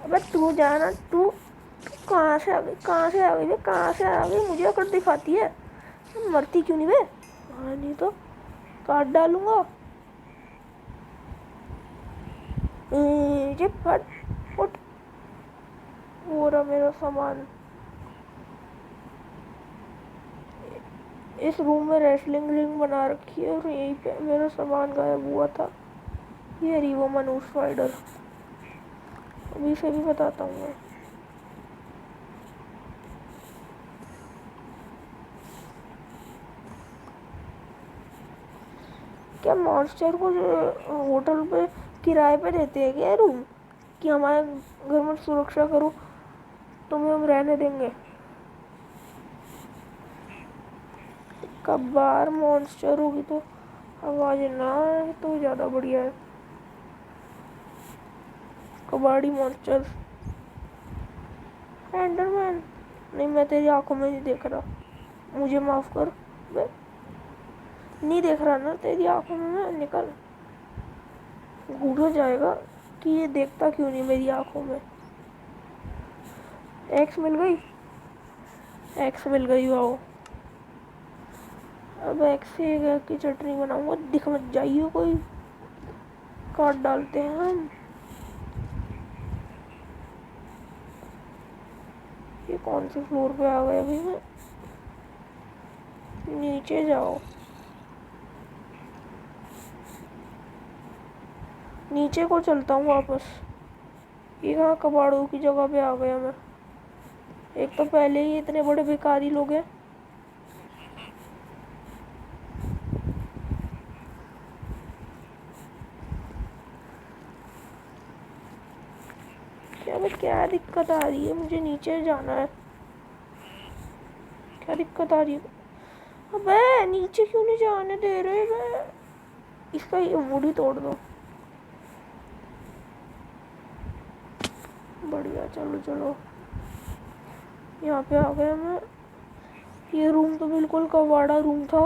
अबे तू जाना, तू कहाँ से आ गई, कहाँ से आ गई बे, कहाँ से आ गई, मुझे अकड़ दिखाती है। मरती क्यों नहीं बे? हाँ नहीं तो काट डालूंगा। ये फट उठ। वो रहा मेरा सामान। इस रूम में रेसलिंग रिंग बना रखी है और यहीं पे मेरा सामान गायब हुआ था। ये रही वो मनुष्य स्पाइडर। अभी से भी बताता हूँ मैं। क्या मॉन्स्टर को होटल पे किराए पे देते हैं क्या रूम, कि हमारे घर में सुरक्षा करो, तुम्हें हम रहने देंगे? कबार मॉन्स्टर होगी तो आवाज ना आए तो ज़्यादा बढ़िया है। कबाड़ी मॉन्स्टर। एंडरमैन। नहीं, मैं तेरी आंखों में नहीं देख रहा, मुझे माफ़ कर। नहीं देख रहा ना तेरी आंखों में, निकल। घूर हो जाएगा कि ये देखता क्यों नहीं मेरी आंखों में। एक्स मिल गई, एक्स मिल गई। वाओ, अब एक्स से की चटनी बनाऊंगा, दिख मत जाइए कोई, काट डालते हैं हम। ये कौन से फ्लोर पे आ गए अभी मैं? नीचे जाओ, नीचे को चलता हूँ वापस। ये कहाँ कबाड़ों की जगह पे आ गया मैं। एक तो पहले ही इतने बड़े भिखारी लोग हैं। क्या भाई, क्या दिक्कत आ रही है? मुझे नीचे जाना है। क्या दिक्कत आ रही है? अबे नीचे क्यों नहीं जाने दे रहे? मैं इसका ये मूड ही तोड़ दो। बढ़िया, चलो चलो, यहाँ पे आ गया मैं। ये रूम तो बिल्कुल कबाड़ा रूम था।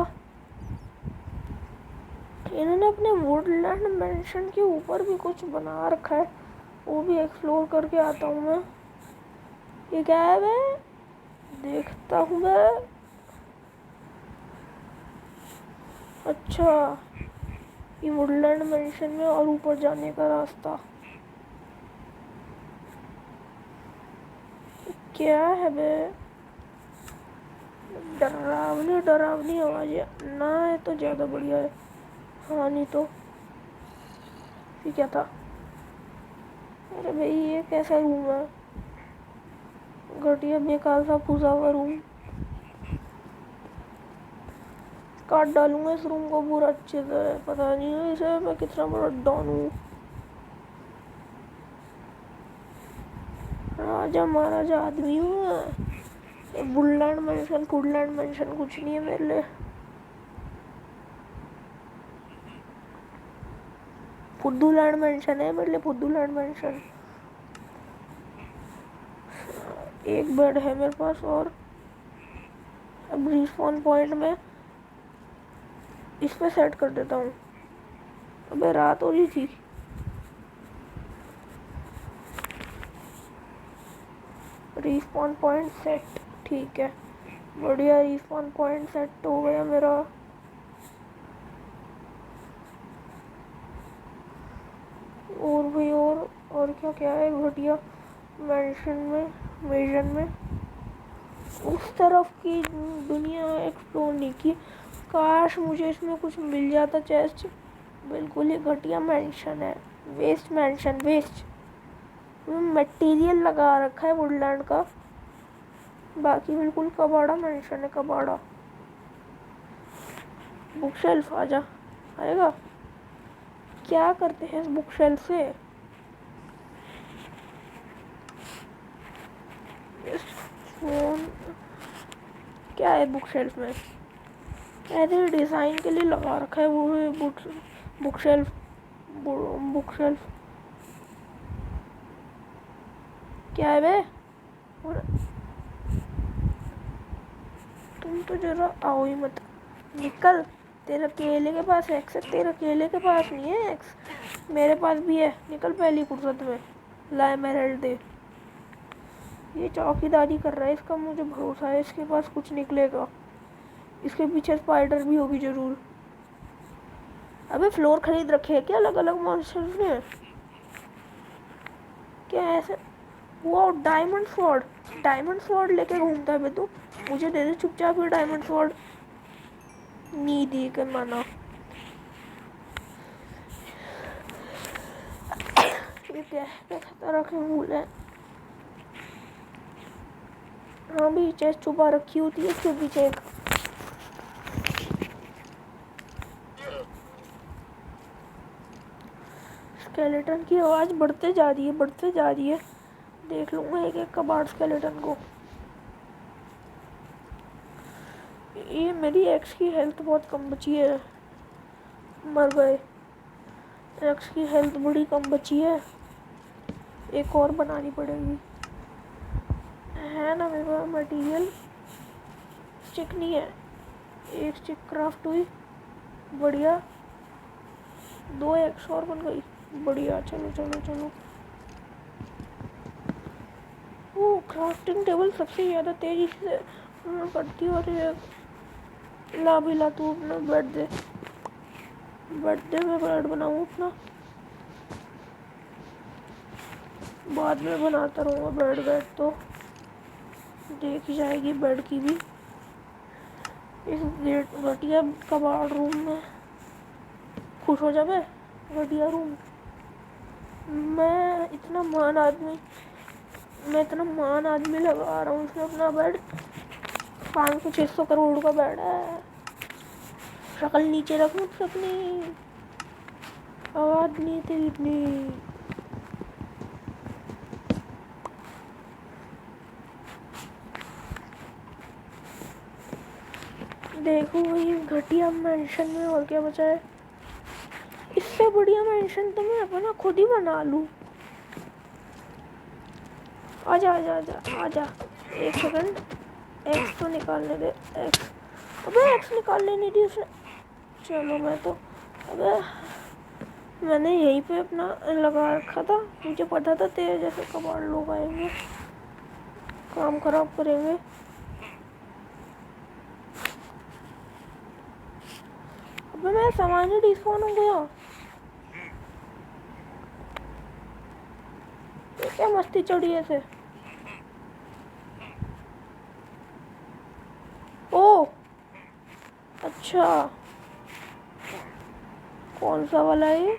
इन्होंने अपने वुडलैंड मेंशन के ऊपर भी कुछ बना रखा है, वो भी एक्सप्लोर करके आता हूँ मैं। ये क्या है मैं? देखता हूँ मैं। अच्छा, ये वुडलैंड मेंशन में और ऊपर जाने का रास्ता। क्या है बे? डरावनी डरावनी आवाज़ें ना है तो ज़्यादा बढ़िया है। हाँ नहीं तो ये क्या था? अरे भाई, ये कैसा रूम है? घटिया बेकार सा फूसा हुआ रूम। काट डालूंगा इस रूम को पूरा अच्छे से। पता नहीं है इसे मैं कितना बड़ा डॉन हूँ। राजा महाराजा आदमी हूँ मैं। बुललैंड मेंशन फुडलैंड मेंशन कुछ नहीं है मेरे लिए। फुद्दूलैंड मेंशन है मेरे लिए, फुद्दूलैंड मेंशन। एक बेड है मेरे पास और अब रिस्पॉन पॉइंट में इस पे सेट कर देता हूँ। अबे रात हो रही थी। रिस्पॉन पॉइंट सेट, ठीक है, बढ़िया। रिस्पॉन पॉइंट सेट हो गया मेरा। और भी और क्या क्या है घटिया मेंशन में, विजन में। उस तरफ की दुनिया एक्सप्लोर नहीं की। काश मुझे इसमें कुछ मिल जाता चेस्ट। बिल्कुल ही घटिया मेंशन है, वेस्ट मेंशन, वेस्ट। मटेरियल लगा रखा है वुडलैंड का, बाकी बिल्कुल कबाड़ा मेंशन है, कबाड़ा। बुक शेल्फ आजा, आएगा? क्या करते हैं इस बुक शेल्फ से? फोन क्या है बुक शेल्फ में? ऐसे डिज़ाइन के लिए लगा रखा है वो बुक शेल्फ, बुक शेल्फ। क्या है बे? तुम तो जरा आओ ही मत, निकल। तेरा केले के पास एक्स है, तेरा केले के पास नहीं है एक्स, मेरे पास भी है। निकल पहली फुर्सत में, ला एमराल्ड दे। ये चौकीदारी कर रहा है, इसका मुझे भरोसा है, इसके पास कुछ निकलेगा। इसके पीछे स्पाइडर भी होगी जरूर। अबे फ्लोर खरीद रखे है क्या अलग अलग मॉन्स्टर्स ने? क्या ऐसे? वो डायमंड स्वॉर्ड लेके घूमता है बे तू? मुझे दे दे चुपचाप ये डायमंड स्वॉर्ड। नहीं दी कर माना। ये क्या तरह के फूल है? हाँ भी चेस्ट छुपा रखी होती है इसके पीछे एक। स्केलेटन की आवाज बढ़ते जा रही है। देख लूंगा एक एक कबाड़ स्केलेटन को। ये मेरी एक्स की हेल्थ बहुत कम बची है, मर गए। एक्स की हेल्थ बड़ी कम बची है, एक और बनानी पड़ेगी। है ना मेरे पास मटेरियल? स्टिक नहीं है, एक स्टिक क्राफ्ट हुई, बढ़िया। 2 एक्स और बन गई, बढ़िया। चलो चलो चलो। वो क्राफ्टिंग टेबल सबसे ज़्यादा तेजी से करती है। और ला भी ला, तू अपना बेड दे। बेड दे, मैं बेड बनाऊँ अपना, बाद में बनाता रहूँगा बेड तो देखी जाएगी बेड की भी। इस घटिया कबाड़ रूम में खुश हो जावे। घटिया रूम। मैं इतना महान आदमी लगा रहा हूँ उसमें अपना बेड। 500-600 करोड़ का बेड है। शक्ल नीचे रख मुझसे अपनी, आवाज नहीं तेरी इतनी। देखो वही घटिया मेंशन में और क्या बचा है? इससे बढ़िया मेंशन तो मैं अपना खुद ही बना लूं। आजा आजा आजा आजा, एक सेकंड, एक्स तो निकालने दे। एक्स, अबे एक्स निकालने नहीं दी उसने। चलो मैं तो, अबे मैंने यहीं पे अपना लगा रखा था, मुझे पता था तेरे जैसे कबाड़ लोग आएंगे, काम खराब करेंगे। अबे मैं सामान ही डिस्पॉन हो गया। ये क्या मस्ती चढ़ी ऐसे? ओ अच्छा, कौन सा वाला है ये?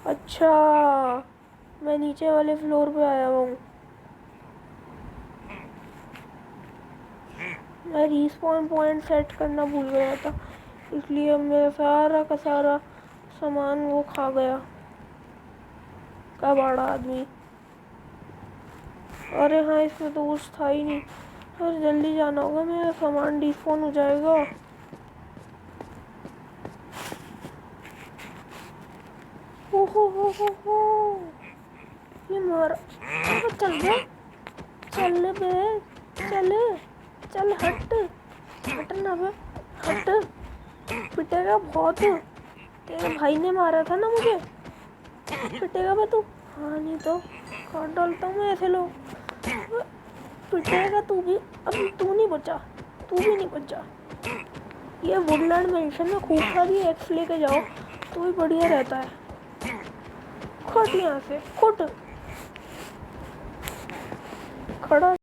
अच्छा, मैं नीचे वाले फ्लोर पे आया हूँ। मैं रिस्पॉन पॉइंट सेट करना भूल गया था, इसलिए मेरा सारा का सारा सामान वो खा गया, कबाड़ा आदमी। अरे हाँ, इसमें तो कुछ था ही नहीं। और जल्दी जाना होगा, मेरा सामान डिस्पॉन हो जाएगा। हो ये मारा। चल गया, चल बे, चल हट ना बे, हट। पिटेगा बहुत, तेरे भाई ने मारा था ना मुझे, पिटेगा बे तू। हाँ नहीं तो काट डालता हूँ मैं ऐसे लोग। पिटेगा तू भी, अब तू नहीं बचा, तू भी नहीं बचा। ये वुडलैंड मेंशन में खूब सारी एक्स लेके जाओ तो भी बढ़िया रहता है। खट यहाँ से, खट खड़ा।